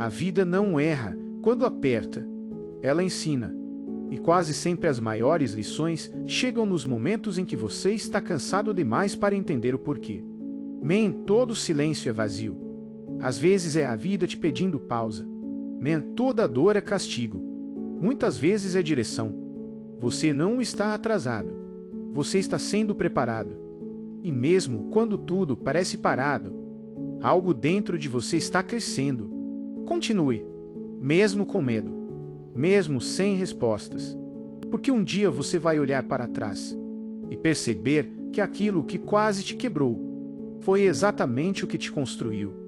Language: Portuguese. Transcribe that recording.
A vida não erra quando aperta, ela ensina. E quase sempre as maiores lições chegam nos momentos em que você está cansado demais para entender o porquê. Nem todo silêncio é vazio. Às vezes é a vida te pedindo pausa. Nem toda dor é castigo. Muitas vezes é direção. Você não está atrasado. Você está sendo preparado. E mesmo quando tudo parece parado, algo dentro de você está crescendo. Continue, mesmo com medo, mesmo sem respostas. Porque um dia você vai olhar para trás e perceber que aquilo que quase te quebrou foi exatamente o que te construiu.